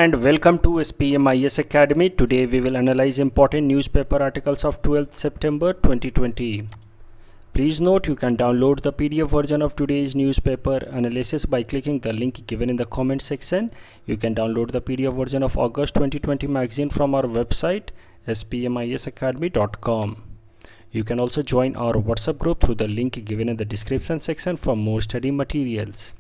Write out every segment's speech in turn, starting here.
and welcome to SPMIS Academy. Today we will analyze important newspaper articles of 12th September 2020. Please note you can download the PDF version of today's newspaper analysis by clicking the link given in the comment section. You can download the PDF version of August 2020 magazine from our website spmisacademy.com. You can also join our WhatsApp group through the link given in the description section for more study materials.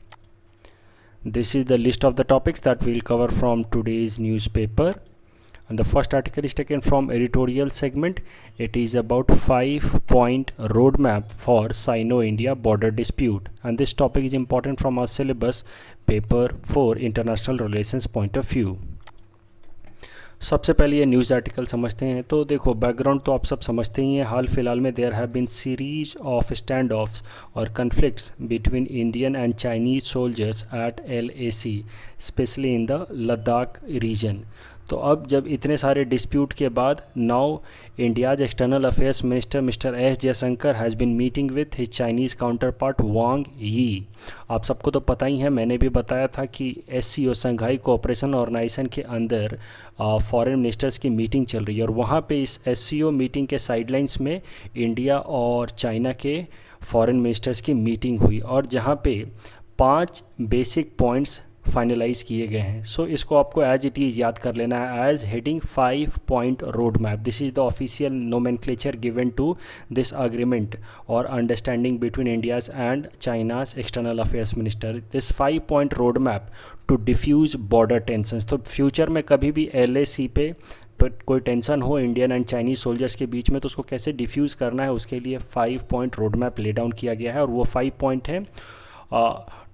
This is the list of the topics that we'll cover from today's newspaper. And the first article is taken from editorial segment. It is about 5-point roadmap for Sino-India border dispute. And this topic is important from our syllabus paper for international relations point of view. सबसे पहले ये news article समझते हैं। तो देखो background तो आप सब समझते ही हैं। हाल फिलहाल में there have been series of stand offs और conflicts between Indian and Chinese soldiers at LAC specially in the Ladakh region. तो अब जब इतने सारे डिस्प्यूट के बाद now India's external affairs minister mister S Jaishankar has been meeting with his Chinese counterpart Wang Yi. आप सबको तो पता ही है, मैंने भी बताया था कि SCO संघाई कोऑपरेशन ऑर्गेनाइजेशन के अंदर फॉरेन मिनिस्टर्स की मीटिंग चल रही है और वहाँ पे इस SCO मीटिंग के साइडलाइंस में इंडिया और चाइना के फॉरेन मिनिस्टर्स की मीटिंग हुई और जहाँ पे 5 बेसिक पॉइंट्स फाइनलाइज किए गए हैं। सो इसको आपको एज इट इज़ याद कर लेना है as heading 5-point road map. This is the official nomenclature given to this agreement और understanding between India's and China's external affairs minister. This 5-point road map to defuse border tensions. तो future में कभी भी LAC पे तो कोई tension हो Indian and Chinese soldiers के बीच में तो उसको कैसे डिफ्यूज़ करना है, उसके लिए 5-point road map lay down किया गया है और वो 5 पॉइंट है।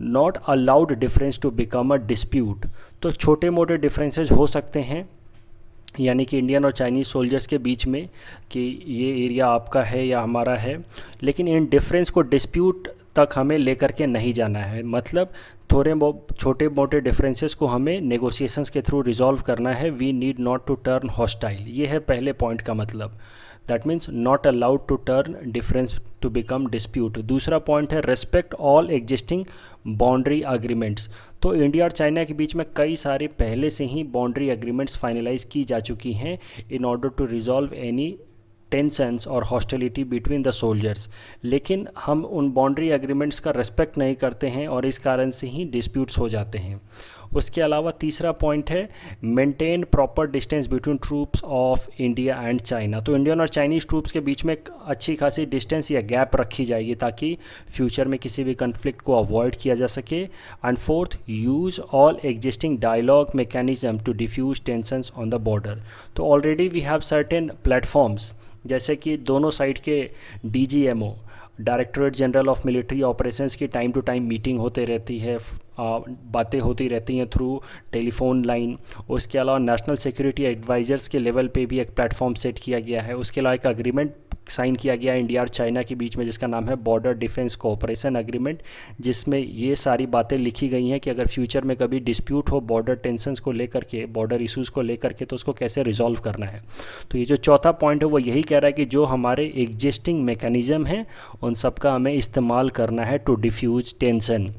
Not allowed difference to become a dispute. तो छोटे मोटे डिफरेंसेस हो सकते हैं, यानी कि इंडियन और चाइनीज़ सोल्जर्स के बीच में कि ये एरिया आपका है या हमारा है, लेकिन इन डिफरेंस को डिस्प्यूट तक हमें लेकर के नहीं जाना है। मतलब थोड़े छोटे मोटे डिफरेंसेस को हमें नेगोशिएशंस के थ्रू रिजॉल्व करना है। We need not to turn hostile. ये है पहले पॉइंट का मतलब। That means not allowed to turn difference to become dispute. दूसरा पॉइंट है respect all existing boundary agreements. तो इंडिया और चाइना के बीच में कई सारे पहले से ही बाउंड्री अग्रीमेंट्स फाइनलाइज की जा चुकी हैं in order to resolve any tensions और हॉस्टिलिटी बिटवीन द सोल्जर्स, लेकिन हम उन बाउंड्री एग्रीमेंट्स का रेस्पेक्ट नहीं करते हैं और इस कारण से ही डिस्प्यूट्स हो जाते हैं। उसके अलावा तीसरा पॉइंट है maintain proper distance between troops of India and China. तो इंडियन और चाइनीज़ ट्रूप्स के बीच में एक अच्छी खासी डिस्टेंस या गैप रखी जाएगी ताकि फ्यूचर में किसी भी कन्फ्लिक्ट को अवॉइड किया जा सके। And fourth, use all existing dialogue mechanism to diffuse tensions on the border. तो already we have certain platforms, जैसे कि दोनों साइड के DGMO directorate general of military operations की टाइम टू टाइम मीटिंग होते रहती है, बातें होती रहती हैं थ्रू टेलीफोन लाइन। उसके अलावा नेशनल सिक्योरिटी एडवाइज़र्स के लेवल पे भी एक प्लेटफॉर्म सेट किया गया है। उसके अलावा एक अग्रीमेंट साइन किया गया है इंडिया और चाइना के बीच में जिसका नाम है बॉर्डर डिफेंस कोऑपरेशन अग्रीमेंट, जिसमें ये सारी बातें लिखी गई हैं कि अगर फ्यूचर में कभी डिस्प्यूट हो बॉर्डर टेंशंस को लेकर के, बॉर्डर इश्यूज़ को लेकर के, तो उसको कैसे रिजॉल्व करना है। तो ये जो चौथा पॉइंट है वो यही कह रहा है कि जो हमारे एग्जिस्टिंग मैकेनिज़्म हैं उन सब का हमें इस्तेमाल करना है टू डिफ्यूज टेंशन।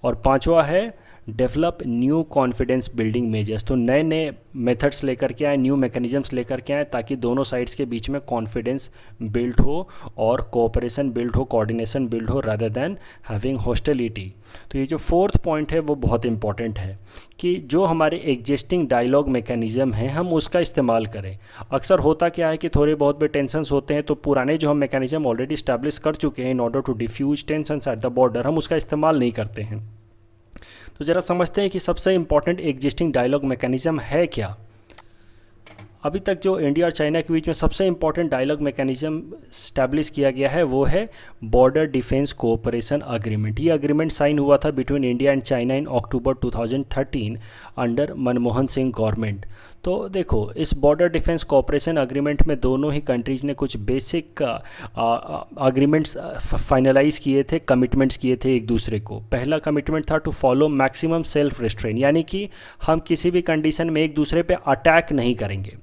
और पांचवा है develop new confidence building measures. तो नए नए मेथड्स लेकर के आए, न्यू मैकेनिज्म्स लेकर के आए ताकि दोनों साइड्स के बीच में कॉन्फिडेंस बिल्ड हो और कोऑपरेशन बिल्ड हो, कोऑर्डिनेशन बिल्ड हो रादर दैन हैविंग हॉस्टिलिटी। तो ये जो फोर्थ पॉइंट है वो बहुत इंपॉर्टेंट है कि जो हमारे एग्जिस्टिंग डायलॉग मैकेनिज्म हैं हम उसका इस्तेमाल करें। अक्सर होता क्या है कि थोड़े बहुत भी टेंशंस होते हैं तो पुराने जो हम मैकेनिज्म ऑलरेडी इस्टेब्लिश कर चुके हैं in order to diffuse tensions at the border, हम उसका इस्तेमाल नहीं करते हैं। तो ज़रा समझते हैं कि सबसे इम्पॉर्टेंट एग्जिस्टिंग डायलॉग मैकेनिज्म है क्या। अभी तक जो इंडिया और चाइना के बीच में सबसे इम्पॉर्टेंट डायलॉग मैकेनिज्म स्टैब्लिश किया गया है वो है बॉर्डर डिफेंस कोऑपरेशन अग्रीमेंट। ये अग्रीमेंट साइन हुआ था between India and China in October 2013 under Manmohan Singh government. तो देखो इस बॉर्डर डिफेंस कोऑपरेशन अग्रीमेंट में दोनों ही कंट्रीज़ ने कुछ बेसिक अग्रीमेंट्स फाइनलाइज किए थे, कमिटमेंट्स किए थे एक दूसरे को। पहला कमिटमेंट था to follow maximum self restraint, यानी कि हम किसी भी कंडीशन में एक दूसरे पे अटैक नहीं करेंगे।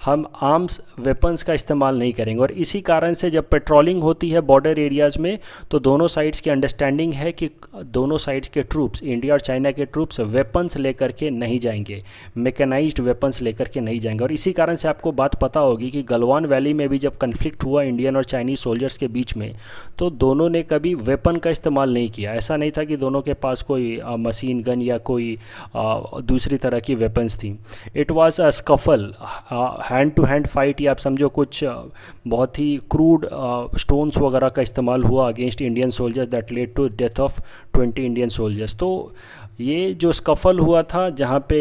हम आर्म्स वेपन्स का इस्तेमाल नहीं करेंगे। और इसी कारण से जब पेट्रोलिंग होती है बॉर्डर एरियाज़ में तो दोनों साइड्स की अंडरस्टैंडिंग है कि दोनों साइड्स के ट्रूप्स, इंडिया और चाइना के ट्रूप्स वेपन्स लेकर के नहीं जाएंगे, मैकेनाइज्ड वेपन्स लेकर के नहीं जाएंगे। और इसी कारण से आपको बात पता होगी कि गलवान वैली में भी जब कन्फ्लिक्ट हुआ इंडियन और चाइनीज़ सोल्जर्स के बीच में तो दोनों ने कभी वेपन का इस्तेमाल नहीं किया। ऐसा नहीं था कि दोनों के पास कोई मशीन गन या कोई दूसरी तरह की वेपन्स थी। It was a scuffle, hand to hand fight, या आप समझो कुछ बहुत ही क्रूड स्टोन्स वगैरह का इस्तेमाल हुआ against Indian soldiers that led to death of 20 Indian soldiers. तो ये जो स्कफल हुआ था जहाँ पे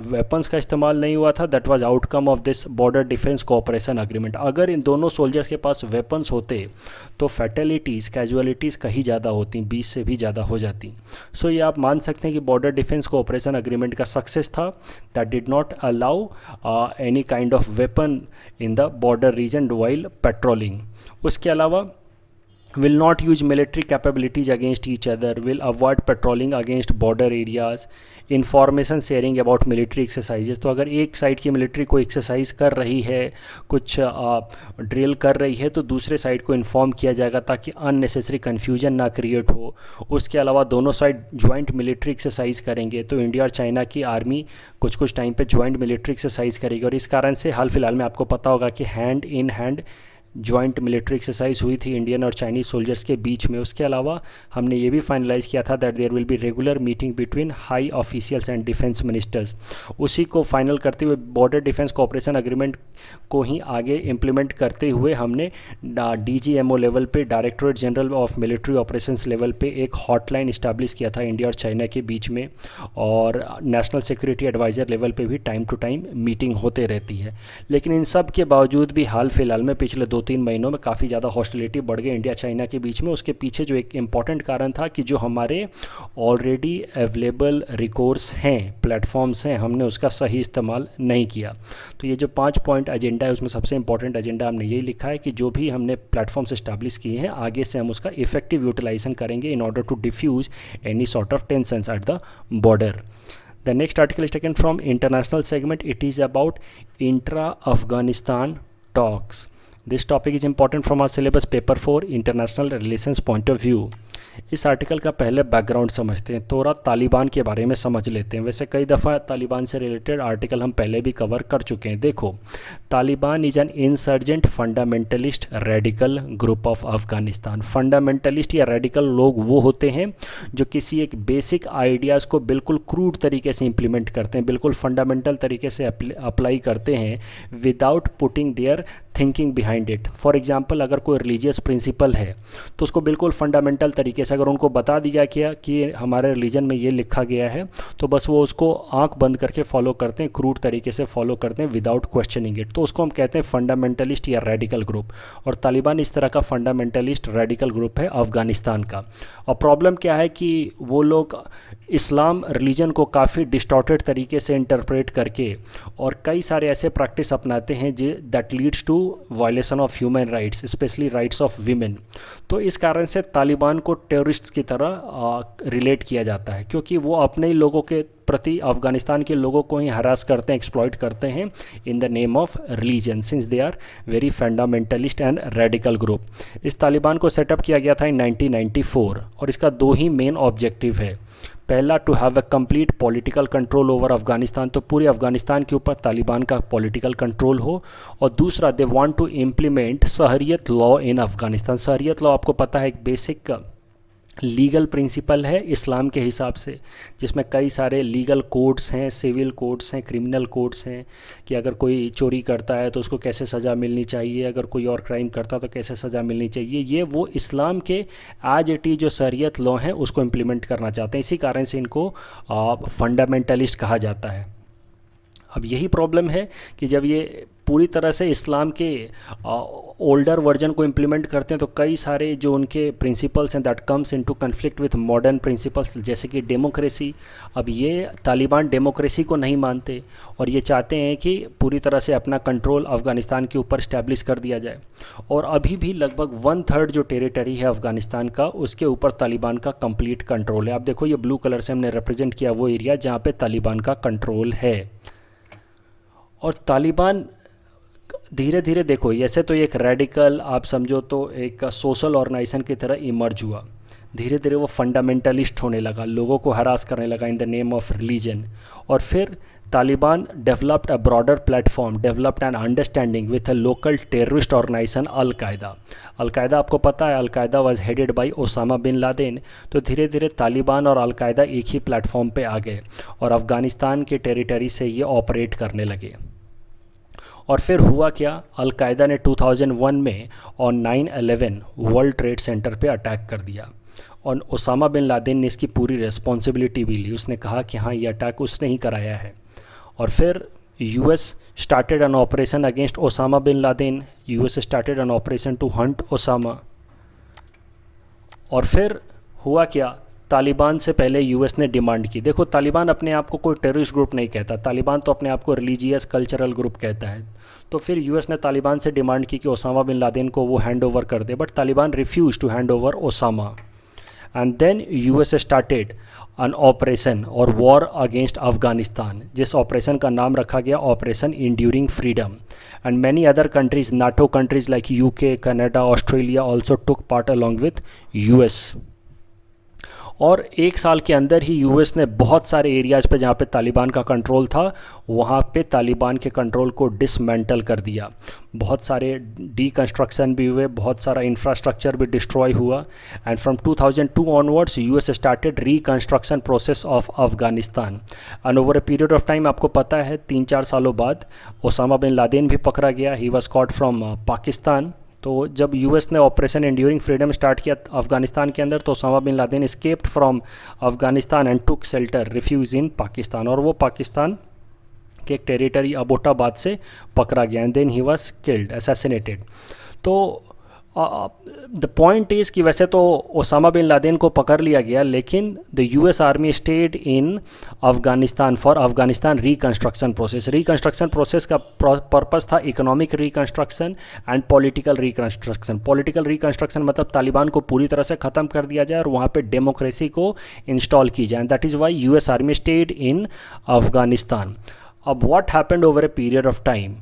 वेपन्स का इस्तेमाल नहीं हुआ था, that was outcome of this border defence cooperation agreement. अगर इन दोनों सोल्जर्स के पास वेपन्स होते तो फैटेलिटीज़, कैजुअलिटीज़ कहीं ज़्यादा होती, 20 से भी ज़्यादा हो जाती। सो ये आप मान सकते हैं कि बॉर्डर डिफेंस कोऑपरेशन अग्रीमेंट का सक्सेस था that did not allow any kind of weapon in the border region while patrolling. उसके अलावा will not use military capabilities against each other, will avoid patrolling against border areas, information sharing about military exercises. तो अगर एक side की military कोई exercise कर रही है, कुछ ड्रिल कर रही है, तो दूसरे साइड को इन्फॉर्म किया जाएगा ताकि अननेसेसरी कन्फ्यूजन ना क्रिएट हो। उसके अलावा दोनों साइड ज्वाइंट मिलिट्री एक्सरसाइज करेंगे, तो इंडिया और चाइना की आर्मी कुछ कुछ टाइम पे ज्वाइंट मिलिट्री एक्सरसाइज करेगी। और इस कारण से हाल फिलहाल में आपको पता होगा कि hand in hand joint military exercise हुई थी इंडियन और चाइनीज़ सोल्जर्स के बीच में। उसके अलावा हमने ये भी फाइनलाइज़ किया था that there will be regular meeting between high officials and defence ministers. उसी को फाइनल करते हुए बॉर्डर डिफेंस कोऑपरेशन अग्रीमेंट को ही आगे इम्प्लीमेंट करते हुए हमने DGMO लेवल पे, directorate general of military operations level पे एक हॉटलाइन इस्टेब्लिश किया था इंडिया और चाइना के बीच में। और नेशनल सिक्योरिटी एडवाइज़र लेवल पे भी टाइम टू टाइम मीटिंग होते रहती है। लेकिन इन सब के बावजूद भी हाल फिलहाल में पिछले 2-3 महीनों में काफ़ी ज़्यादा हॉस्टिलिटी बढ़ गई इंडिया चाइना के बीच में। उसके पीछे जो एक इम्पॉर्टेंट कारण था कि जो हमारे ऑलरेडी अवेलेबल रिकोर्स हैं, प्लेटफॉर्म्स हैं, हमने उसका सही इस्तेमाल नहीं किया। तो ये जो 5 पॉइंट एजेंडा है उसमें सबसे इंपॉर्टेंट एजेंडा हमने यही लिखा है कि जो भी हमने प्लेटफॉर्म्स इस्टेब्लिश किए हैं आगे से हम उसका इफेक्टिव यूटिलाइजेशन करेंगे in order to diffuse any sort of tensions at the border. The next article is taken from international segment. It is about intra-Afghanistan talks. This topic is important from our syllabus paper 4 international relations point of view. इस article का पहले background समझते हैं, थोड़ा तालिबान के बारे में समझ लेते हैं। वैसे कई दफ़ा तालिबान से रिलेटेड आर्टिकल हम पहले भी कवर कर चुके हैं। देखो, Taliban is an insurgent fundamentalist radical group of Afghanistan. Fundamentalist या रेडिकल लोग वो होते हैं जो किसी एक बेसिक आइडियाज़ को बिल्कुल क्रूड तरीके से इम्प्लीमेंट करते हैं, बिल्कुल फंडामेंटल तरीके से अप्लाई करते हैं without putting their thinking behind it. For example, अगर कोई रिलीजियस प्रिंसिपल है तो उसको बिल्कुल फंडामेंटल तरीके से अगर उनको बता दिया गया कि हमारे रिलीजन में ये लिखा गया है तो बस वो उसको आंख बंद करके फॉलो करते हैं, क्रूड तरीके से फॉलो करते हैं विदाउट क्वेश्चनिंग इट। तो उसको हम कहते हैं फंडामेंटलिस्ट या रेडिकल ग्रुप। और तालिबान इस तरह का फंडामेंटलिस्ट रेडिकल ग्रुप है अफ़गानिस्तान का। और प्रॉब्लम क्या है कि वो लोग इस्लाम रिलीजन को काफ़ी डिस्टॉर्टेड तरीके से इंटरप्रेट करके और कई सारे ऐसे प्रैक्टिस अपनाते हैं that leads to violation of human rights, specially rights of women. तो इस कारण से तालिबान को टेररिस्ट की तरह रिलेट किया जाता है, क्योंकि वो अपने ही लोगों के प्रति अफगानिस्तान के लोगों को ही हरास करते हैं, एक्सप्लॉइट करते हैं in the name of religion, since they are very fundamentalist and radical group. इस तालिबान को सेटअप किया गया था इन 1994 और इसका 2 ही मेन ऑब्जेक्टिव है। पहला, to have a complete political control over Afghanistan, तो पूरे अफगानिस्तान के ऊपर तालिबान का पॉलिटिकल कंट्रोल हो। और दूसरा, दे वांट टू इम्प्लीमेंट शहरियत लॉ इन अफगानिस्तान। शहरियत लॉ आपको पता है एक बेसिक लीगल प्रिंसिपल है इस्लाम के हिसाब से, जिसमें कई सारे लीगल कोड्स हैं, सिविल कोड्स हैं, क्रिमिनल कोड्स हैं कि अगर कोई चोरी करता है तो उसको कैसे सज़ा मिलनी चाहिए, अगर कोई और क्राइम करता है तो कैसे सज़ा मिलनी चाहिए। ये वो इस्लाम के एज इट इज़ जो शरीयत लॉ हैं उसको इम्प्लीमेंट करना चाहते हैं। इसी कारण से इनको फंडामेंटलिस्ट कहा जाता है। अब यही प्रॉब्लम है कि जब ये पूरी तरह से इस्लाम के ओल्डर वर्जन को इम्प्लीमेंट करते हैं तो कई सारे जो उनके प्रिंसिपल्स हैं that comes into conflict with modern principles, जैसे कि डेमोक्रेसी। अब ये तालिबान डेमोक्रेसी को नहीं मानते और ये चाहते हैं कि पूरी तरह से अपना कंट्रोल अफ़गानिस्तान के ऊपर इस्टेब्लिश कर दिया जाए। और अभी भी लगभग 1/3 जो टेरिटरी है अफ़गानिस्तान का उसके ऊपर तालिबान का कंप्लीट कंट्रोल है। आप देखो, ये ब्लू कलर से हमने रिप्रेजेंट किया वो एरिया जहाँ पे तालिबान का कंट्रोल है। और तालिबान धीरे धीरे, देखो ऐसे तो एक रेडिकल आप समझो तो एक सोशल ऑर्गेनाइजेशन की तरह इमर्ज हुआ, धीरे धीरे वो फंडामेंटलिस्ट होने लगा, लोगों को हरास करने लगा in the name of religion. और फिर Taliban developed a broader platform, developed an understanding with a local terrorist organisation Al Qaeda. Al Qaeda आपको पता है, Al Qaeda was headed by Osama bin Laden. तो धीरे धीरे तालिबान और अलकायदा एक ही प्लेटफॉर्म पे आ गए और अफ़गानिस्तान के टेरिटरी से ये ऑपरेट करने लगे। और फिर हुआ क्या, अलकायदा ने 2001 में और 9/11 वर्ल्ड ट्रेड सेंटर पे अटैक कर दिया और ओसामा बिन लादेन ने इसकी पूरी रिस्पॉन्सिबिलिटी भी ली। उसने कहा कि हाँ, ये अटैक उसने ही कराया है। और फिर US started an operation against Osama bin Laden, US started an operation to hunt Osama. और फिर हुआ क्या, तालिबान से पहले यूएस ने डिमांड की, देखो तालिबान अपने आप को कोई टेररिस्ट ग्रुप नहीं कहता, तालिबान तो अपने आप को रिलीजियस कल्चरल ग्रुप कहता है। तो फिर यूएस ने तालिबान से डिमांड की कि ओसामा बिन लादेन को वो हैंड ओवर कर दे, but Taliban refuse to hand over Osama. And then US started an operation और वॉर अगेंस्ट अफगानिस्तान, जिस ऑपरेशन का नाम रखा गया operation enduring freedom. And many other countries, NATO countries like UK, Canada, Australia also took part along with US. और एक साल के अंदर ही यूएस ने बहुत सारे एरियाज़ पे जहाँ पे तालिबान का कंट्रोल था, वहाँ पे तालिबान के कंट्रोल को डिसमेंटल कर दिया। बहुत सारे डीकंस्ट्रक्शन भी हुए, बहुत सारा इंफ्रास्ट्रक्चर भी डिस्ट्रॉय हुआ। And from 2002 onwards US started reconstruction process of Afghanistan. And over a period of time, आपको पता है 3-4 सालों बाद ओसामा बिन लादेन भी पकड़ा गया, he was caught from Pakistan. तो जब यूएस ने ऑपरेशन एंड्यूरिंग फ्रीडम स्टार्ट किया अफगानिस्तान के अंदर, तो Osama bin Laden escaped from Afghanistan and took shelter, refuge in Pakistan, और वो पाकिस्तान के एक टेरिटरी अबोटाबाद से पकड़ा गया and then he was killed, assassinated. तो द पॉइंट इज़ कि वैसे तो ओसामा बिन लादेन को पकड़ लिया गया, लेकिन the US army stayed in Afghanistan for Afghanistan reconstruction process. Reconstruction process का पर्पस था economic reconstruction and political reconstruction. Political reconstruction मतलब तालिबान को पूरी तरह से ख़त्म कर दिया जाए और वहाँ पे डेमोक्रेसी को इंस्टॉल की जाए। That is why US army stayed in Afghanistan. अब what happened over a period of time,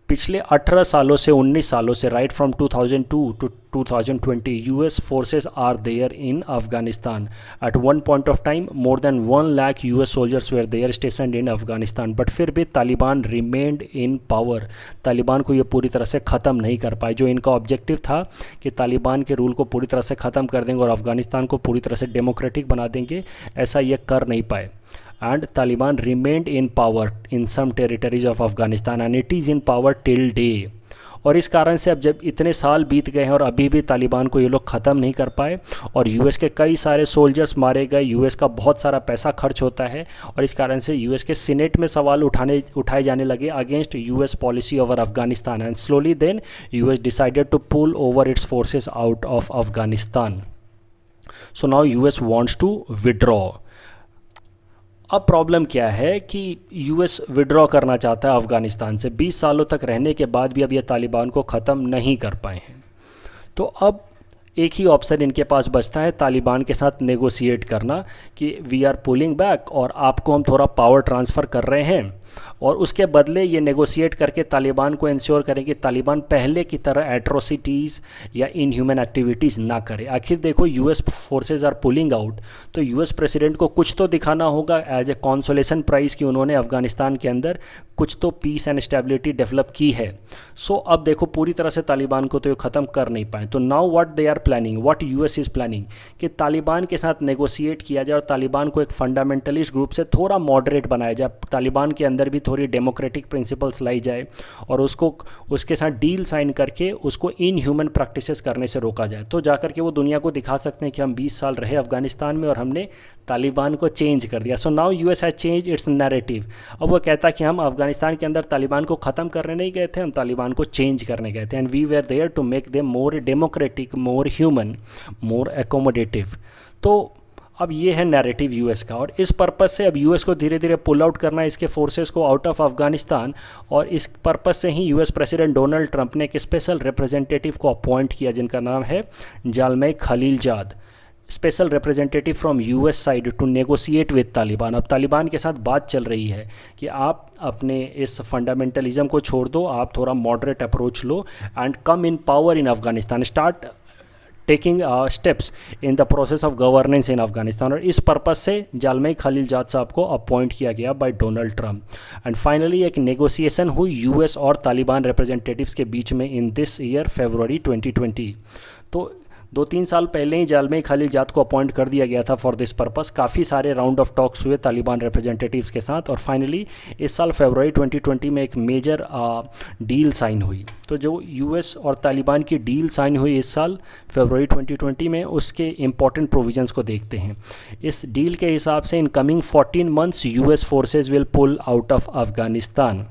पिछले 18 सालों से 19 सालों से, right from 2002 to 2020, US forces are there in Afghanistan. At one point of time more than 1 lakh US soldiers were there stationed in Afghanistan, but फिर भी Taliban remained in power. Taliban को ये पूरी तरह से ख़त्म नहीं कर पाए। जो इनका ऑब्जेक्टिव था कि तालिबान के रूल को पूरी तरह से ख़त्म कर देंगे और अफगानिस्तान को पूरी तरह से डेमोक्रेटिक बना देंगे, ऐसा ये कर नहीं पाए। And Taliban remained in power in some territories of Afghanistan and it is in power till day। और इस कारण से अब जब इतने साल बीत गए हैं और अभी भी तालिबान को ये लोग ख़त्म नहीं कर पाए और यूएस के कई सारे सोल्जर्स मारे गए, यूएस का बहुत सारा पैसा खर्च होता है और इस कारण से यूएस के सीनेट में सवाल उठाए जाने लगे against US policy over Afghanistan. And slowly then US decided to pull over its forces out of Afghanistan. So now US wants to withdraw. अब प्रॉब्लम क्या है कि यूएस विड्रॉ करना चाहता है अफ़गानिस्तान से। 20 सालों तक रहने के बाद भी अब ये तालिबान को ख़त्म नहीं कर पाए हैं। तो अब एक ही ऑप्शन इनके पास बचता है, तालिबान के साथ नेगोशिएट करना कि वी आर पुलिंग बैक और आपको हम थोड़ा पावर ट्रांसफ़र कर रहे हैं और उसके बदले ये नेगोशिएट करके तालिबान को इंश्योर करें कि तालिबान पहले की तरह एट्रोसिटीज़ या इनह्यूमन एक्टिविटीज़ ना करे। आखिर देखो US forces are pulling out, तो यूएस प्रेसिडेंट को कुछ तो दिखाना होगा एज ए कॉन्सोलेशन प्राइज़ कि उन्होंने अफ़गानिस्तान के अंदर कुछ तो पीस एंड स्टेबिलिटी डेवलप की है। सो अब देखो पूरी तरह से तालिबान को तो ये ख़त्म कर नहीं पाए। तो now what they are planning, what US is planning कि तालिबान के साथ नेगोशिएट किया जाए और तालिबान को एक फंडामेंटलिस्ट ग्रुप से थोड़ा मॉडरेट बनाया जाए, तालिबान के अंदर भी थोड़ी डेमोक्रेटिक प्रिंसिपल्स लाई जाए और उसके साथ डील साइन करके उसको इन ह्यूमन प्रैक्टिसेस करने से रोका जाए। तो जाकर के वो दुनिया को दिखा सकते हैं कि हम 20 साल रहे अफगानिस्तान में और हमने तालिबान को चेंज कर दिया। सो now US has change it's narrative. अब वो कहता है कि हम अफगानिस्तान के अंदर तालिबान को ख़त्म करने नहीं गए थे, हम तालिबान को चेंज करने गए थे। And we were there to make them more democratic, more human, more accommodative. तो अब ये है नैरेटिव यूएस का और इस पर्पस से अब यूएस को धीरे धीरे पुल आउट करना है इसके फोर्सेस को आउट ऑफ अफगानिस्तान। और इस पर्पस से ही यूएस प्रेसिडेंट डोनाल्ड ट्रंप ने एक स्पेशल रिप्रेजेंटेटिव को अपॉइंट किया जिनका नाम है Zalmay Khalilzad. Special representative from US side to negotiate with Taliban. अब तालिबान के साथ बात चल रही है कि आप अपने इस फंडामेंटलिज्म को छोड़ दो, आप थोड़ा मॉडरेट अप्रोच लो and come in power in Afghanistan, start taking steps in the process of governance in Afghanistan. और इस पर्पज़ से जालमई खलीलजाद साहब को अपॉइंट किया गया by Donald Trump. And finally एक नेगोशिएशन हुई यूएस और तालिबान रिप्रेजेंटेटिव्स के बीच में इन दिस ईयर फरवरी 2020। तो 2-3 साल पहले ही जालमई खलीलजाद को अपॉइंट कर दिया गया था फॉर दिस पर्पस। काफ़ी सारे राउंड ऑफ टॉक्स हुए तालिबान रिप्रेजेंटेटिव्स के साथ और फाइनली इस साल फरवरी 2020 में एक मेजर डील साइन हुई। तो जो यूएस और तालिबान की डील साइन हुई इस साल फरवरी 2020 में, उसके इंपॉर्टेंट प्रोविजंस को देखते हैं। इस डील के हिसाब से in coming 14 months US forces will pull out of Afghanistan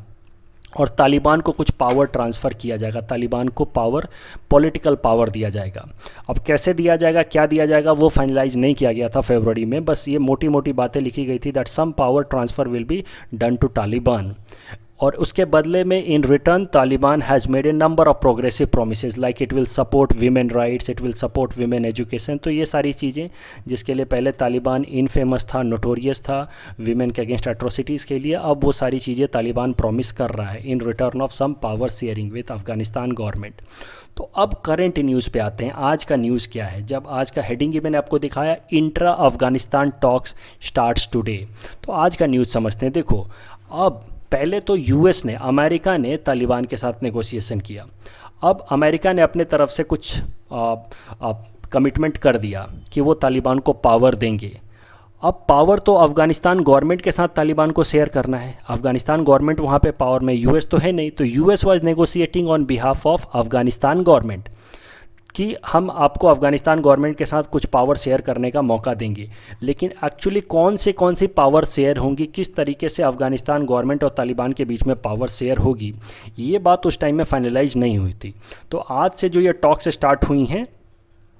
और तालिबान को कुछ पावर ट्रांसफ़र किया जाएगा, तालिबान को पावर, पॉलिटिकल पावर दिया जाएगा। अब कैसे दिया जाएगा, क्या दिया जाएगा, वो फाइनलाइज नहीं किया गया था फरवरी में, बस ये मोटी मोटी बातें लिखी गई थी that some power transfer will be done to Taliban. और उसके बदले में in return Taliban has made a number of progressive promises like it will support women rights, it will support women education. तो ये सारी चीज़ें जिसके लिए पहले तालिबान इनफेमस था, नोटोरियस था वीमेन के अगेंस्ट एट्रोसिटीज़ के लिए, अब वो सारी चीज़ें तालिबान प्रॉमिस कर रहा है in return of some power sharing with Afghanistan government. तो अब करंट न्यूज़ पे आते हैं। आज का न्यूज़ क्या है, जब आज का हेडिंग ही मैंने आपको दिखाया, intra Afghanistan talks starts today. तो आज का न्यूज़ समझते हैं। देखो, अब पहले तो यूएस ने, अमेरिका ने तालिबान के साथ नेगोशिएशन किया। अब अमेरिका ने अपने तरफ से कुछ कमिटमेंट कर दिया कि वो तालिबान को पावर देंगे। अब पावर तो अफ़गानिस्तान गवर्नमेंट के साथ तालिबान को शेयर करना है। अफ़गानिस्तान गवर्नमेंट वहाँ पे पावर में, यूएस तो है नहीं, तो US was negotiating on behalf of Afghanistan government कि हम आपको अफ़गानिस्तान गवर्नमेंट के साथ कुछ पावर शेयर करने का मौका देंगे। लेकिन एक्चुअली कौन सी पावर शेयर होंगी, किस तरीके से अफ़गानिस्तान गवर्नमेंट और तालिबान के बीच में पावर शेयर होगी, ये बात उस टाइम में फाइनलाइज नहीं हुई थी। तो आज से जो ये टॉक्स स्टार्ट हुई हैं,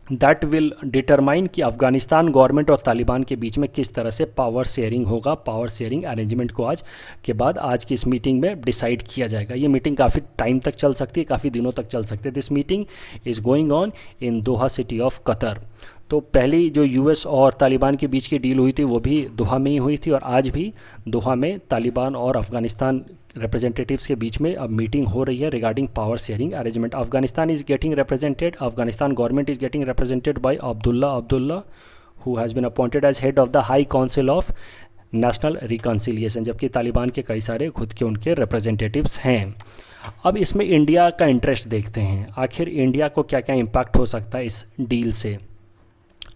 दैट विल डिटरमाइन कि अफ़गानिस्तान गवर्नमेंट और तालिबान के बीच में किस तरह से पावर शेयरिंग होगा। पावर शेयरिंग अरेंजमेंट को आज के बाद, आज की इस मीटिंग में डिसाइड किया जाएगा। ये मीटिंग काफ़ी टाइम तक चल सकती है, काफ़ी दिनों तक चल सकती है। This meeting is going on in Doha city of Qatar. तो पहली जो यूएस और तालिबान के बीच की डील हुई थी वो भी दोहा में ही हुई थी, और आज भी दोहा में तालिबान और अफ़गानिस्तान रिप्रेजेंटेटिव्स के बीच में अब मीटिंग हो रही है regarding power sharing arrangement. Afghanistan is getting represented, Afghanistan government is getting represented by Abdullah who has been appointed as head of the high council of national reconciliation, जबकि तालिबान के कई सारे खुद के उनके रिप्रेजेंटेटिव्स हैं। अब इसमें इंडिया का इंटरेस्ट देखते हैं, आखिर इंडिया को क्या क्या इम्पैक्ट हो सकता है इस डील से।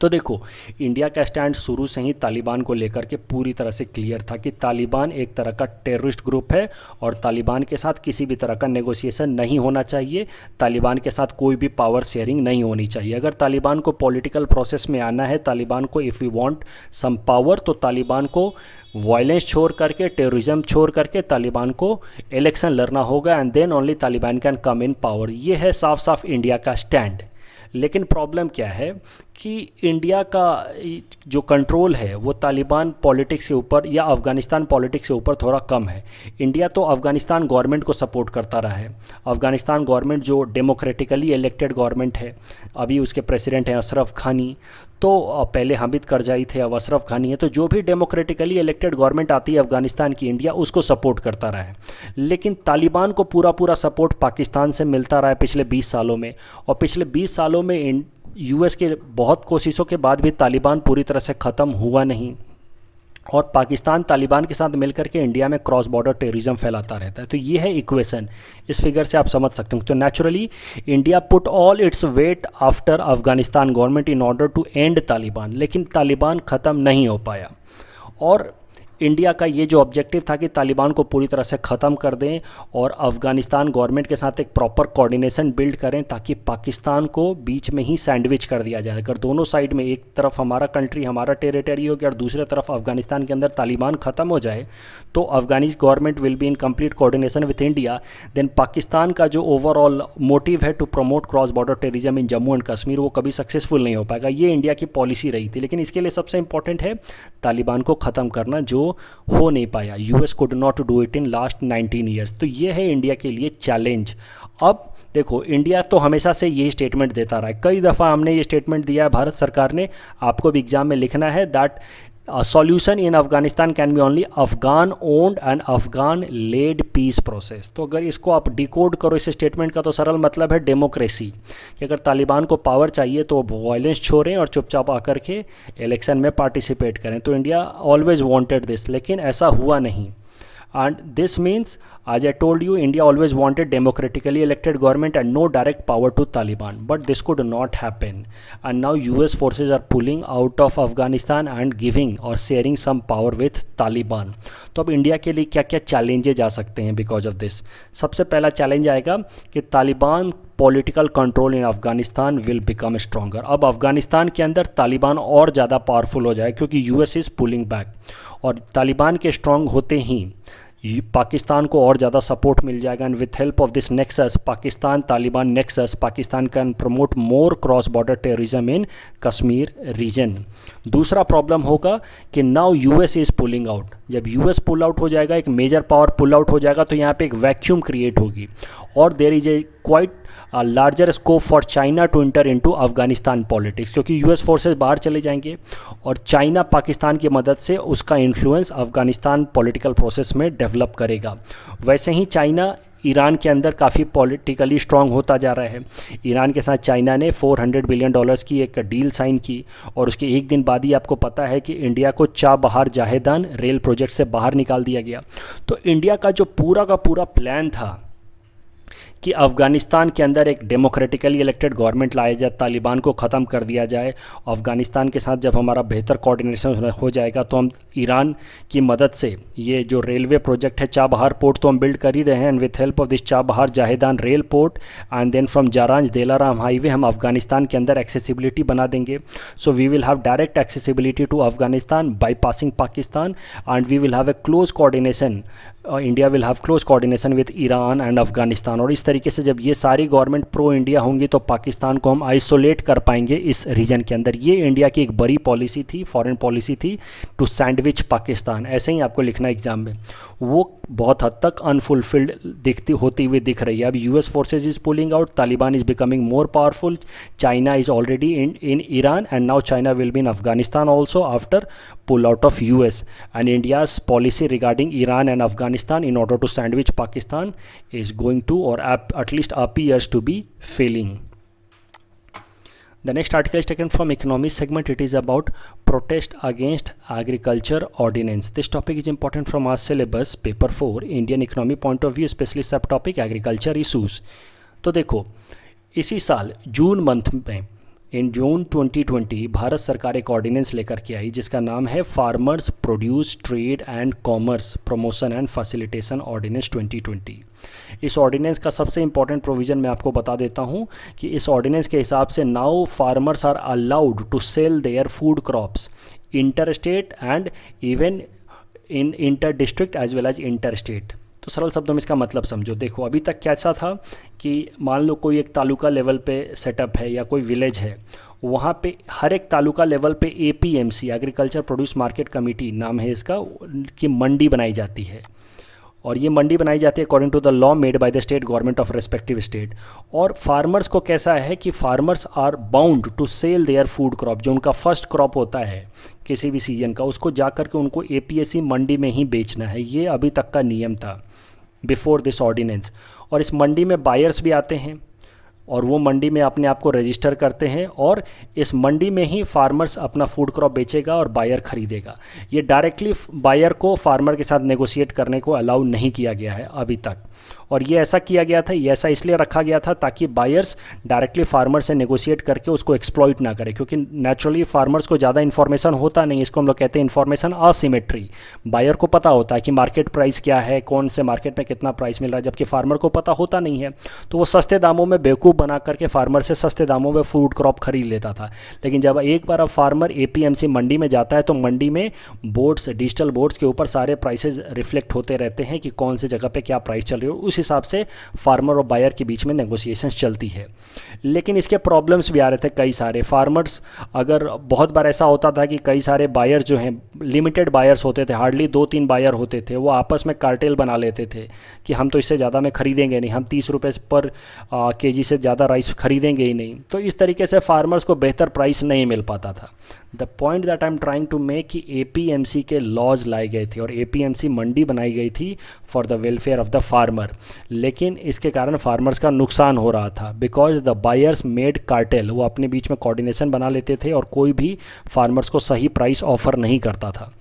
तो देखो, इंडिया का स्टैंड शुरू से ही तालिबान को लेकर के पूरी तरह से क्लियर था कि तालिबान एक तरह का टेररिस्ट ग्रुप है और तालिबान के साथ किसी भी तरह का नेगोशिएशन नहीं होना चाहिए, तालिबान के साथ कोई भी पावर शेयरिंग नहीं होनी चाहिए। अगर तालिबान को पॉलिटिकल प्रोसेस में आना है, तालिबान को if we want some power, तो तालिबान को वायलेंस छोड़ करके, टेररिज्म छोड़ करके तालिबान को इलेक्शन लड़ना होगा and then only Taliban can come in power. ये है साफ साफ इंडिया का स्टैंड। लेकिन प्रॉब्लम क्या है कि इंडिया का जो कंट्रोल है वो तालिबान पॉलिटिक्स के ऊपर या अफ़गानिस्तान पॉलिटिक्स के ऊपर थोड़ा कम है। इंडिया तो अफ़गानिस्तान गवर्नमेंट को सपोर्ट करता रहा है। अफ़गानिस्तान गवर्नमेंट जो डेमोक्रेटिकली इलेक्टेड गवर्नमेंट है, अभी उसके प्रेसिडेंट हैं अशरफ घानी, तो पहले हामिद करजाई थे, अब अशरफ घानी है। तो जो भी डेमोक्रेटिकली इलेक्टेड गवर्नमेंट आती है अफ़गानिस्तान की, इंडिया उसको सपोर्ट करता रहा है। लेकिन तालिबान को पूरा सपोर्ट पाकिस्तान से मिलता रहा है पिछले 20 सालों में, और पिछले 20 सालों में यूएस के बहुत कोशिशों के बाद भी तालिबान पूरी तरह से ख़त्म हुआ नहीं, और पाकिस्तान तालिबान के साथ मिलकर के इंडिया में क्रॉस बॉर्डर टेररिज्म फैलाता रहता है। तो ये है इक्वेशन, इस फिगर से आप समझ सकते हो। तो naturally India put all its weight after Afghanistan government in order to end Taliban, लेकिन तालिबान ख़त्म नहीं हो पाया। और इंडिया का ये जो ऑब्जेक्टिव था कि तालिबान को पूरी तरह से ख़त्म कर दें और अफ़गानिस्तान गवर्नमेंट के साथ एक प्रॉपर कोऑर्डिनेशन बिल्ड करें, ताकि पाकिस्तान को बीच में ही सैंडविच कर दिया जाए। अगर दोनों साइड में, एक तरफ हमारा कंट्री, हमारा टेरिटरी हो गया और दूसरी तरफ अफ़गानिस्तान के अंदर तालिबान ख़त्म हो जाए, तो Afghani government will be in complete coordination with India. Then Pakistan का जो ओवरऑल मोटिव है to promote cross border terrorism in Jammu and Kashmir, वो कभी सक्सेसफुल नहीं हो पाएगा। ये इंडिया की पॉलिसी रही थी। लेकिन इसके लिए सबसे इंपॉर्टेंट है तालिबान को ख़त्म करना, जो हो नहीं पाया। US could not do it in last 19 years. तो ये है इंडिया के लिए चैलेंज। अब देखो इंडिया तो हमेशा से यही स्टेटमेंट देता रहा है, कई दफ़ा हमने ये स्टेटमेंट दिया है भारत सरकार ने, आपको भी एग्जाम में लिखना है that a solution in Afghanistan can be only Afghan owned and Afghan led peace process। तो अगर इसको आप डिकोड करो इस स्टेटमेंट का, तो सरल मतलब है डेमोक्रेसी, कि अगर तालिबान को पावर चाहिए तो वो वायलेंस छोड़ें और चुपचाप आकर के इलेक्शन में पार्टिसिपेट करें। तो इंडिया ऑलवेज वांटेड दिस, लेकिन ऐसा हुआ नहीं। And this means, as I told you, India always wanted democratically elected government and no direct power to Taliban. But this could not happen. And now US forces are pulling out of Afghanistan and giving or sharing some power with Taliban. तो अब India के लिए क्या क्या challenges आ सकते हैं because of this? सबसे पहला चैलेंज आएगा कि Taliban political control in Afghanistan will become stronger. अब अफगानिस्तान के अंदर तालिबान और ज़्यादा पावरफुल हो जाए क्योंकि यूएस इज़ पुलिंग बैक, और तालिबान के स्ट्रांग होते ही पाकिस्तान को और ज़्यादा सपोर्ट मिल जाएगा। And with help of this nexus, Pakistan Taliban nexus, Pakistan can promote more cross border terrorism in Kashmir region. दूसरा प्रॉब्लम होगा कि now US is pulling out. जब यूएस पुल आउट हो जाएगा, एक मेजर पावर पुल आउट हो जाएगा, तो यहाँ पे एक वैक्यूम क्रिएट होगी और there is a quite larger scope for China to enter into Afghanistan politics, क्योंकि यूएस फोर्सेस बाहर चले जाएंगे और चाइना पाकिस्तान की मदद से उसका इन्फ्लुएंस अफगानिस्तान पॉलिटिकल प्रोसेस में डेवलप करेगा। वैसे ही चाइना ईरान के अंदर काफ़ी पॉलिटिकली स्ट्रांग होता जा रहा है। ईरान के साथ चाइना ने $400 बिलियन की एक डील साइन की, और उसके एक दिन बाद ही आपको पता है कि इंडिया को चाबहार जाहेदान रेल प्रोजेक्ट से बाहर निकाल दिया गया। तो इंडिया का जो पूरा का पूरा प्लान था कि अफ़गानिस्तान के अंदर एक डेमोक्रेटिकली इलेक्टेड गवर्नमेंट लाया जाए, तालिबान को ख़त्म कर दिया जाए, अफ़गानिस्तान के साथ जब हमारा बेहतर कोऑर्डिनेशन हो जाएगा तो हम ईरान की मदद से ये जो रेलवे प्रोजेक्ट है चाबहार पोर्ट तो हम बिल्ड कर ही रहे हैं, and with help of this Chabahar Zahedan rail port and then from Zaranj Delaram highway हम अफ़गानिस्तान के अंदर एक्सेसिबिलिटी बना देंगे। So we will have direct accessibility to Afghanistan by passing Pakistan, and we will have a close coordination, India will have close coordination with Iran and Afghanistan. और इस तरीके से जब ये सारी गवर्नमेंट प्रो इंडिया होंगी तो पाकिस्तान को हम आइसोलेट कर पाएंगे इस रीजन के अंदर। ये इंडिया की एक बड़ी पॉलिसी थी, फॉरेन पॉलिसी थी, टू सैंडविच पाकिस्तान। ऐसे ही आपको लिखना एग्जाम में, वो बहुत हद तक अनफुलफिल्ड होती हुई दिख रही है। अब US forces is pulling out, Taliban is becoming more powerful, China is already in Iran, and now China will be in Afghanistan also after pull out of US, and India's policy regarding Iran and Afghanistan in order to sandwich Pakistan is going to, or at least appears to be, failing. The next article is taken from economy segment. It is about protest against agriculture ordinance. This topic is important from our syllabus paper 4 Indian economy point of view, especially subtopic agriculture issues. तो देखो इसी साल June month में, इन जून 2020 भारत सरकार एक ordinance लेकर के आई जिसका नाम है farmers produce trade and commerce promotion and facilitation ordinance 2020। इस ऑर्डिनेंस का सबसे इंपॉर्टेंट प्रोविज़न मैं आपको बता देता हूं कि इस ऑर्डिनेंस के हिसाब से now farmers are allowed to sell their food crops inter state and even in inter district as well as inter state. तो सरल शब्दों में इसका मतलब समझो। देखो अभी तक कैसा था कि मान लो कोई एक तालुका लेवल पे सेटअप है या कोई विलेज है, वहाँ पे हर एक तालुका लेवल पे APMC agriculture produce market committee नाम है इसका, की मंडी बनाई जाती है, और ये मंडी बनाई जाती है according to the law made by the state government of respective state. और फार्मर्स को कैसा है कि farmers are bound to sell their food crop, जो उनका फर्स्ट क्रॉप होता है किसी भी सीजन का, उसको जा कर के उनको APSC मंडी में ही बेचना है। ये अभी तक का नियम था बिफोर दिस ऑर्डिनेंस। और इस मंडी में बायर्स भी आते हैं और वो मंडी में अपने आप को रजिस्टर करते हैं, और इस मंडी में ही फार्मर्स अपना फूड क्रॉप बेचेगा और बायर खरीदेगा। ये डायरेक्टली बायर को फार्मर के साथ नेगोशिएट करने को अलाउ नहीं किया गया है अभी तक। और ये ऐसा किया गया था, ये ऐसा इसलिए रखा गया था ताकि बायर्स डायरेक्टली फार्मर से नेगोशिएट करके उसको एक्सप्लॉइट ना करें, क्योंकि नेचुरली फार्मर्स को ज़्यादा इन्फॉर्मेशन होता नहीं। इसको हम लोग कहते हैं इन्फॉर्मेशन असिमेट्री। बायर को पता होता है कि मार्केट प्राइस क्या है, कौन से मार्केट में कितना प्राइस मिल रहा है, जबकि फार्मर को पता होता नहीं है। तो वो सस्ते दामों में बेवकूफ़ बना करके फार्मर से सस्ते दामों में फूड क्रॉप खरीद लेता था। लेकिन जब एक बार अब फार्मर एपीएमसी मंडी में जाता है तो मंडी में बोर्ड्स, डिजिटल बोर्ड्स के ऊपर सारे प्राइसेस रिफ्लेक्ट होते रहते हैं कि कौन सी जगह पे क्या प्राइस चल रही है, उस हिसाब से फार्मर और बायर के बीच में नेगोशिएशंस चलती है। लेकिन इसके प्रॉब्लम्स भी आ रहे थे कई सारे। फार्मर्स, अगर बहुत बार ऐसा होता था कि कई सारे बायर्स जो हैं, लिमिटेड बायर्स होते थे, हार्डली 2-3 बायर होते थे, वो आपस में कार्टेल बना लेते थे कि हम तो इससे ज़्यादा में खरीदेंगे नहीं, हम 30 रुपये पर केजी से ज़्यादा राइस खरीदेंगे ही नहीं। तो इस तरीके से फार्मर्स को बेहतर प्राइस नहीं मिल पाता था। The point that I am trying to make कि एपीएमसी के लॉज लाए गए थे और एपीएमसी मंडी बनाई गई थी for the welfare of the farmer, लेकिन इसके कारण फार्मर्स का नुकसान हो रहा था because the buyers made cartel. वो अपने बीच में कोऑर्डिनेशन बना लेते थे और कोई भी फार्मर्स को सही प्राइस ऑफर नहीं करता था।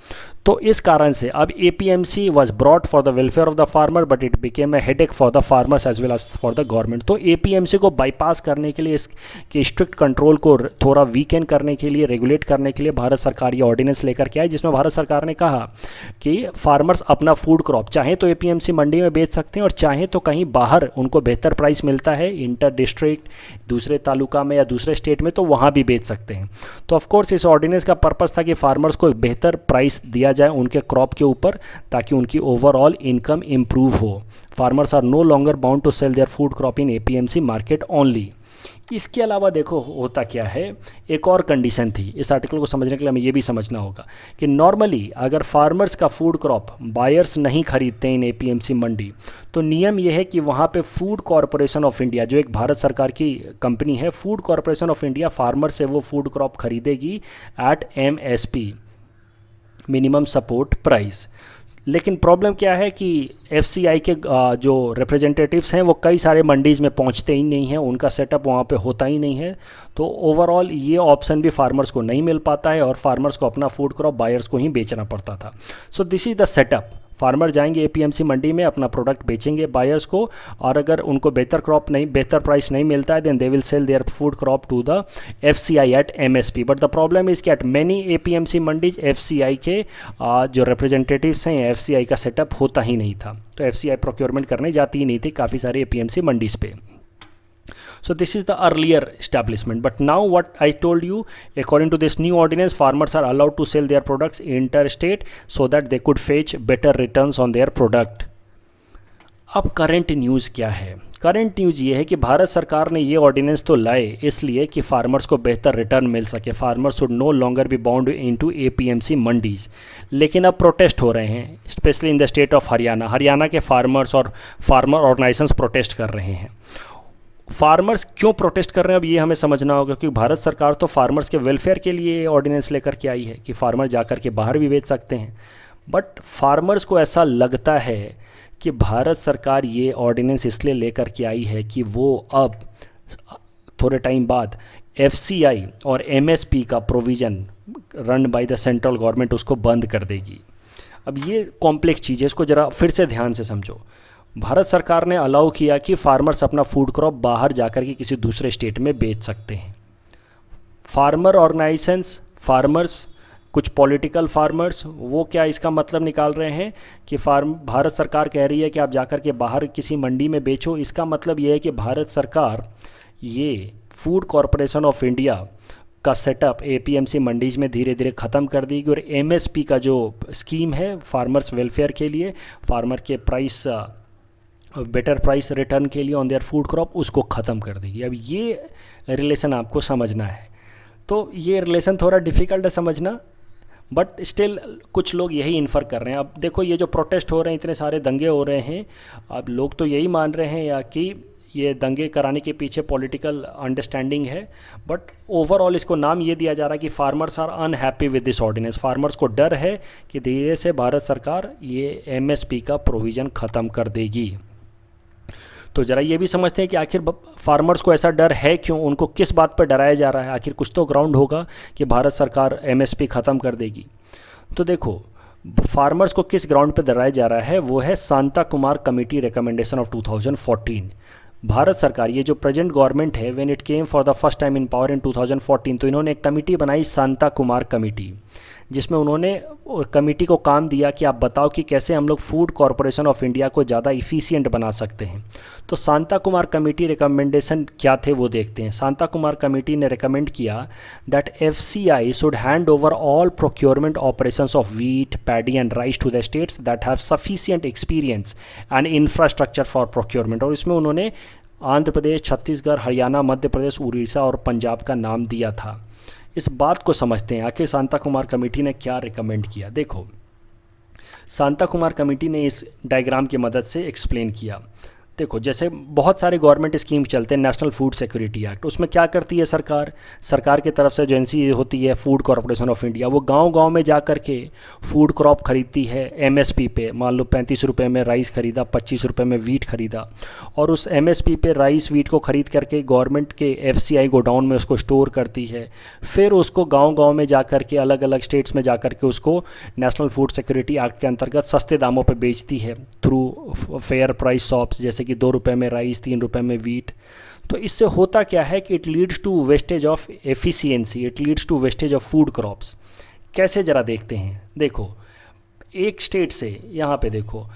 तो इस कारण से अब APMC was brought for the welfare of the farmer but it became a headache for the farmers as well as for the government. तो एपीएमसी को बाईपास करने के लिए, इसके स्ट्रिक्ट कंट्रोल को थोड़ा वीकेंड करने के लिए, रेगुलेट करने के लिए भारत सरकार ये ऑर्डिनेंस लेकर के आई, जिसमें भारत सरकार ने कहा कि फार्मर्स अपना फूड क्रॉप चाहे तो एपीएमसी मंडी में बेच सकते हैं और चाहे तो कहीं बाहर उनको बेहतर प्राइस मिलता है इंटर डिस्ट्रिक्ट, दूसरे तालुका में या दूसरे स्टेट में, तो वहाँ भी बेच सकते हैं। तो ऑफकोर्स इस ऑर्डिनेंस का पर्पस था कि फार्मर्स को बेहतर प्राइस दिया जाए उनके क्रॉप के ऊपर, ताकि उनकी ओवरऑल इनकम इम्प्रूव हो। Farmers are no longer bound to sell their food crop in APMC market only. इसके अलावा देखो होता क्या है, एक और कंडीशन थी। इस आर्टिकल को समझने के लिए हमें ये भी समझना होगा कि नॉर्मली अगर फार्मर्स का फूड क्रॉप बायर्स नहीं खरीदते इन एपीएमसी मंडी, तो नियम यह है कि वहाँ पे फूड कॉरपोरेशन ऑफ इंडिया, जो एक भारत सरकार की कंपनी है, food corporation of India farmer से वो फूड क्रॉप खरीदेगी at MSP, minimum support price. लेकिन प्रॉब्लम क्या है कि एफसीआई के जो रिप्रेजेंटेटिव्स हैं वो कई सारे मंडीज़ में पहुंचते ही नहीं हैं, उनका सेटअप वहाँ पे होता ही नहीं है। तो ओवरऑल ये ऑप्शन भी फार्मर्स को नहीं मिल पाता है और फार्मर्स को अपना फूड क्रॉप बायर्स को ही बेचना पड़ता था। So this is the setup. Farmer जाएंगे एपीएमसी मंडी में, अपना प्रोडक्ट बेचेंगे बायर्स को, और अगर उनको बेहतर प्राइस नहीं मिलता है then they will sell their food crop to the FCI at MSP. But the problem is कि at many APMC mandis FCI के जो रिप्रेजेंटेटिव्स हैं, एफसीआई का सेटअप होता ही नहीं था, तो एफसीआई प्रोक्योरमेंट करने जाती ही नहीं थी काफ़ी सारे एपीएमसी मंडीज़ पे। So this is the earlier establishment, but now what I told you, according to this new ordinance, farmers are allowed to sell their products interstate so that they could fetch better returns on their product. अब current news क्या है? Current news ये है कि भारत सरकार ने ये ordinance तो लाए इसलिए कि फार्मर्स को बेहतर रिटर्न मिल सके, farmers should know longer be bound into APMC mandis. लेकिन अब प्रोटेस्ट हो रहे हैं, specially in the state of Haryana. Haryana के फार्मर्स और फार्मर ऑर्गेनाइजेशंस प्रोटेस्ट कर रहे हैं। फार्मर्स क्यों प्रोटेस्ट कर रहे हैं अब ये हमें समझना होगा, क्योंकि भारत सरकार तो फार्मर्स के वेलफेयर के लिए ऑर्डिनेंस लेकर के आई है कि फार्मर जाकर के बाहर भी बेच सकते हैं। बट फार्मर्स को ऐसा लगता है कि भारत सरकार ये ऑर्डिनेंस इसलिए लेकर के आई है कि वो अब थोड़े टाइम बाद एफसीआई और एमएसपी का provision run by the central government उसको बंद कर देगी। अब ये कॉम्प्लेक्स चीज़ है, इसको ज़रा फिर से ध्यान से समझो। भारत सरकार ने अलाउ किया कि फार्मर्स अपना फूड क्रॉप बाहर जाकर के किसी दूसरे स्टेट में बेच सकते हैं। फार्मर ऑर्गेनाइजेशंस, फार्मर्स, कुछ पॉलिटिकल फार्मर्स, वो क्या इसका मतलब निकाल रहे हैं कि भारत सरकार कह रही है कि आप जाकर के बाहर किसी मंडी में बेचो। इसका मतलब ये है कि भारत सरकार ये फूड कॉरपोरेशन ऑफ इंडिया का सेटअप एपीएमसी मंडीज़ में धीरे धीरे ख़त्म कर देगी और एमएसपी का जो स्कीम है फार्मर्स वेलफेयर के लिए, फार्मर के बेटर प्राइस रिटर्न के लिए ऑन देयर फूड क्रॉप, उसको ख़त्म कर देगी। अब ये रिलेशन आपको समझना है। तो ये रिलेशन थोड़ा डिफ़िकल्ट है समझना, बट स्टिल कुछ लोग यही इन्फर कर रहे हैं। अब देखो ये जो प्रोटेस्ट हो रहे हैं, इतने सारे दंगे हो रहे हैं, अब लोग तो यही मान रहे हैं या कि ये दंगे कराने के पीछे पॉलिटिकल अंडरस्टैंडिंग है, बट ओवरऑल इसको नाम ये दिया जा रहा है कि farmers are unhappy with this ordinance. Farmers को डर है कि धीरे से भारत सरकार ये एमएसपी का प्रोविज़न ख़त्म कर देगी। तो ज़रा ये भी समझते हैं कि आखिर फार्मर्स को ऐसा डर है क्यों, उनको किस बात पर डराया जा रहा है। आखिर कुछ तो ग्राउंड होगा कि भारत सरकार एमएसपी ख़त्म कर देगी। तो देखो फार्मर्स को किस ग्राउंड पर डराया जा रहा है, वो है Shanta Kumar committee recommendation of 2014। Bharat सरकार, ये जो प्रेजेंट गवर्नमेंट है, when it came for the first time in power इन 2014, तो इन्होंने एक कमेटी बनाई शांता कुमार कमेटी, जिसमें उन्होंने कमेटी को काम दिया कि आप बताओ कि कैसे हम लोग फूड कॉरपोरेशन ऑफ इंडिया को ज़्यादा इफ़िशियंट बना सकते हैं। तो शांता कुमार कमेटी रिकमेंडेशन क्या थे वो देखते हैं। शांता कुमार कमेटी ने रिकमेंड किया that FCI should hand over all procurement operations of wheat, paddy and rice to the states that have sufficient experience and infrastructure for procurement. और इसमें उन्होंने आंध्र प्रदेश, छत्तीसगढ़, हरियाणा, मध्य प्रदेश, उड़ीसा और पंजाब का नाम दिया था। इस बात को समझते हैं आखिर शांता कुमार कमेटी ने क्या रिकमेंड किया। देखो, शांता कुमार कमेटी ने इस डायग्राम की मदद से एक्सप्लेन किया। देखो, जैसे बहुत सारे गवर्नमेंट स्कीम चलते हैं, नेशनल फूड सिक्योरिटी एक्ट, उसमें क्या करती है सरकार की तरफ से एजेंसी होती है फूड कॉरपोरेशन ऑफ इंडिया, वो गांव-गांव में जा कर के फूड क्रॉप खरीदती है MSP पे। मान लो 35 रुपये में राइस खरीदा, 25 रुपये में वीट खरीदा, और उस MSP पे राइस वीट को ख़रीद करके गवर्नमेंट के FCI गोडाउन में उसको स्टोर करती है। फिर उसको गाँव-गाँव में जा कर के, अलग अलग स्टेट्स में जा कर के उसको नेशनल फूड सिक्योरिटी एक्ट के अंतर्गत सस्ते दामों पर बेचती है थ्रू फेयर प्राइस शॉप्स, जैसे कि 2 रुपये में राइस, 3 रुपये में वीट। तो इससे होता क्या है कि it leads to wastage of efficiency, it leads to wastage of food crops. कैसे ज़रा देखते हैं। देखो, एक स्टेट से, यहाँ पे देखो,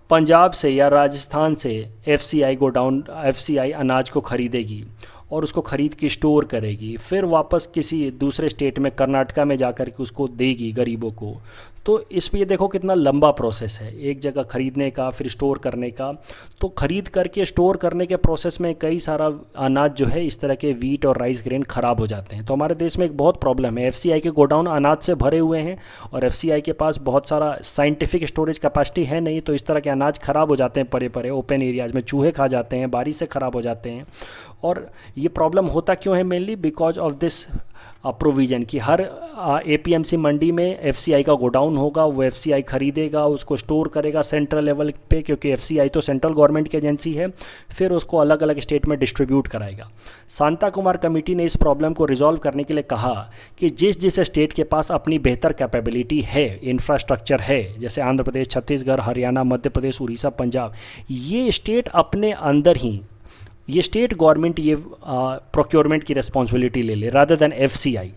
पंजाब से या राजस्थान से FCI अनाज को ख़रीदेगी और उसको ख़रीद के स्टोर करेगी, फिर वापस किसी दूसरे स्टेट में, कर्नाटका में जा कर के उसको देगी गरीबों को। तो इस पे ये देखो कितना लंबा प्रोसेस है, एक जगह ख़रीदने का, फिर स्टोर करने का। तो ख़रीद करके स्टोर करने के प्रोसेस में कई सारा अनाज जो है, इस तरह के वीट और राइस ग्रेन ख़राब हो जाते हैं। तो हमारे देश में एक बहुत प्रॉब्लम है, FCI के गोडाउन अनाज से भरे हुए हैं और FCI के पास बहुत सारा साइंटिफिक स्टोरेज कैपेसिटी है नहीं, तो इस तरह के अनाज ख़राब हो जाते हैं परे परे ओपन एरियाज़ में, चूहे खा जाते हैं, बारिश से ख़राब हो जाते हैं। और ये प्रॉब्लम होता क्यों है? Mainly because of this provision कि हर APMC मंडी में FCI का गोडाउन होगा, वो FCI खरीदेगा, उसको स्टोर करेगा सेंट्रल लेवल पे, क्योंकि FCI तो सेंट्रल गवर्नमेंट की एजेंसी है, फिर उसको अलग अलग स्टेट में डिस्ट्रीब्यूट कराएगा। शांता कुमार कमेटी ने इस प्रॉब्लम को रिजॉल्व करने के लिए कहा कि जिस जिस स्टेट के पास अपनी बेहतर कैपेबिलिटी है, इंफ्रास्ट्रक्चर है, जैसे आंध्र प्रदेश, छत्तीसगढ़, हरियाणा, मध्य प्रदेश, उड़ीसा, पंजाब, ये स्टेट अपने अंदर ही, ये स्टेट गवर्नमेंट ये प्रोक्योरमेंट की रिस्पॉन्सिबिलिटी ले ले रादर देन FCI।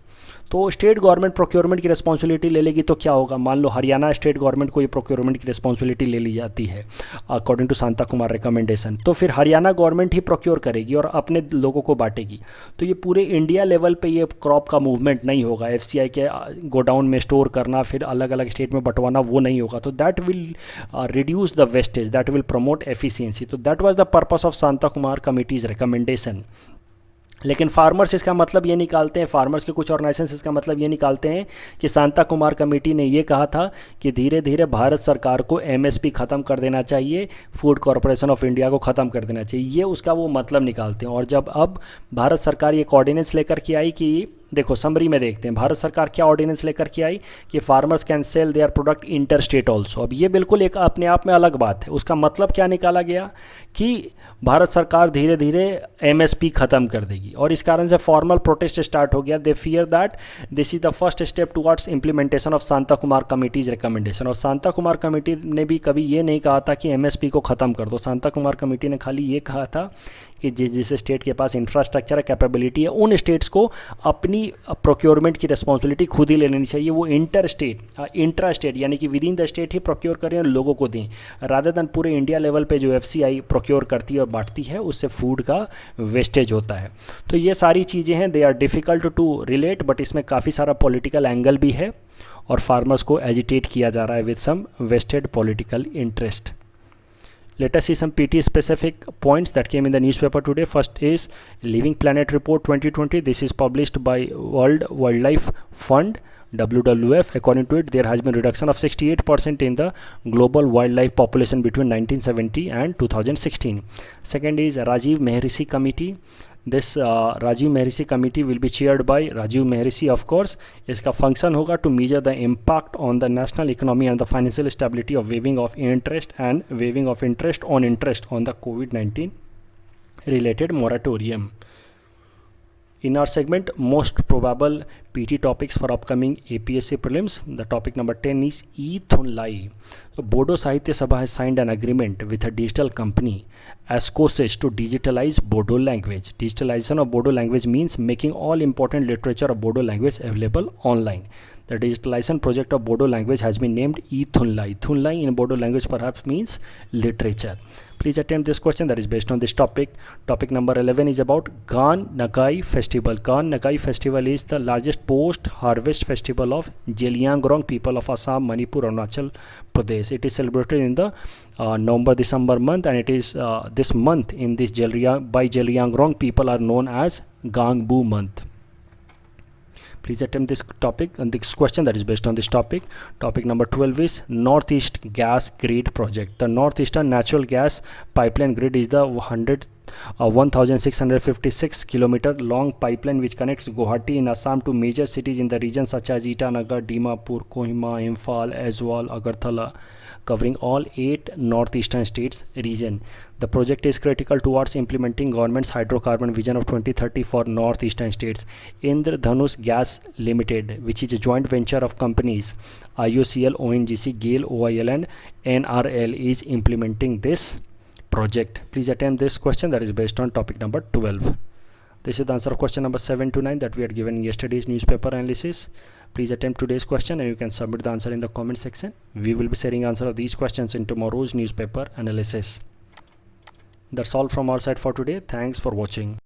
तो स्टेट गवर्नमेंट प्रोक्योरमेंट की रिस्पॉन्सिबिलिटी ले लेगी तो क्या होगा? मान लो हरियाणा स्टेट गवर्नमेंट को ये प्रोक्योरमेंट की रिस्पॉन्सिबिलिटी ले ली जाती है according to Shanta Kumar recommendation, तो फिर हरियाणा गवर्नमेंट ही प्रोक्योर करेगी और अपने लोगों को बांटेगी। तो ये पूरे इंडिया लेवल पे ये क्रॉप का मूवमेंट नहीं होगा, FCI के गोडाउन में स्टोर करना, फिर अलग अलग स्टेट में बंटवाना, वो नहीं होगा। तो that will reduce the wastage, that will promote efficiency. तो that was the purpose of Shanta Kumar committee's recommendation. लेकिन फार्मर्स इसका मतलब ये निकालते हैं, फार्मर्स के कुछ ऑर्गेनाइजेशंस इसका मतलब ये निकालते हैं कि शांता कुमार कमेटी ने ये कहा था कि धीरे धीरे भारत सरकार को MSP ख़त्म कर देना चाहिए, फूड कॉरपोरेशन ऑफ इंडिया को ख़त्म कर देना चाहिए, ये उसका वो मतलब निकालते हैं। और जब अब भारत सरकार ये ऑर्डिनेंस लेकर के आई कि देखो समरी में देखते हैं भारत सरकार क्या ऑर्डिनेंस लेकर के आई कि farmers can sell their product inter state also. अब ये बिल्कुल एक अपने आप में अलग बात है। उसका मतलब क्या निकाला गया कि भारत सरकार धीरे धीरे MSP ख़त्म कर देगी और इस कारण से फॉर्मल प्रोटेस्ट स्टार्ट हो गया। दे fear that this is the first step towards implementation of Shanta Kumar committee's recommendation. और शांता कुमार कमेटी ने भी कभी ये नहीं कहा था कि MSP को ख़त्म कर दो। शांता कुमार कमेटी ने खाली ये कहा था कि जिस स्टेट के पास इंफ्रास्ट्रक्चर है, कैपेबिलिटी है, उन स्टेट्स को अपनी प्रोक्योरमेंट की रिस्पॉन्सिबिलिटी खुद ही ले लेनी चाहिए। वो इंट्रा स्टेट यानी कि with in the state he procure करें और लोगों को दें, रादर देन पूरे इंडिया लेवल पे जो FCI प्रोक्योर करती है और बांटती है, उससे फूड का वेस्टेज होता है। तो ये सारी चीज़ें हैं, they are difficult to relate, but इसमें काफ़ी सारा पॉलिटिकल एंगल भी है और फार्मर्स को एजिटेट किया जा रहा है with some vested political interest. Let us see some PT specific points that came in the newspaper today. First is Living Planet Report 2020. This is published by World Wildlife Fund, WWF. According to it, there has been reduction of 68% in the global wildlife population between 1970 and 2016. Second is Rajiv Mehrishi Committee. This Rajiv Mehrishi committee will be chaired by Rajiv Mehrishi, of course. इसका function होगा to measure the impact on the national economy and the financial stability of waiving of interest and waiving of interest on the COVID-19 related moratorium. In our segment, most probable PT topics for upcoming APSC prelims, the topic number 10 is E-Thunlai. So, Bodo Sahitya Sabha has signed an agreement with a digital company, Ascosis, to digitalize Bodo language. Digitalization of Bodo language means making all important literature of Bodo language available online. The digitalization project of Bodo language has been named E-Thunlai. Thunlai in Bodo language perhaps means literature. Please attempt this question that is based on this topic. Topic number 11 is about Gan Nagai Festival. Gan Nagai Festival is the largest post-harvest festival of Zeliangrong people of Assam, Manipur, Arunachal Pradesh. It is celebrated in the November-December month, and it is this month in this by Zeliangrong people are known as Gangbu month. Please attempt this topic and this question that is based on this topic. Topic number 12 is Northeast Gas Grid Project. The Northeastern Natural Gas Pipeline Grid is the 1656 kilometer long pipeline which connects Guwahati in Assam to major cities in the region such as Itanagar, Dimapur, Kohima, Imphal, Aizawl, Agartala, covering all 8 northeastern states region. The project is critical towards implementing government's hydrocarbon vision of 2030 for northeastern states. Indradhanush Gas Limited, which is a joint venture of companies IOCL, ONGC, GAIL, OIL and NRL, is implementing this project. Please attempt this question that is based on topic number 12. This is the answer of question number 7 to 9 that we had given in yesterday's newspaper analysis. Please attempt today's question and you can submit the answer in the comment section. We will be sharing answer of these questions in tomorrow's newspaper analysis. That's all from our side for today. Thanks for watching.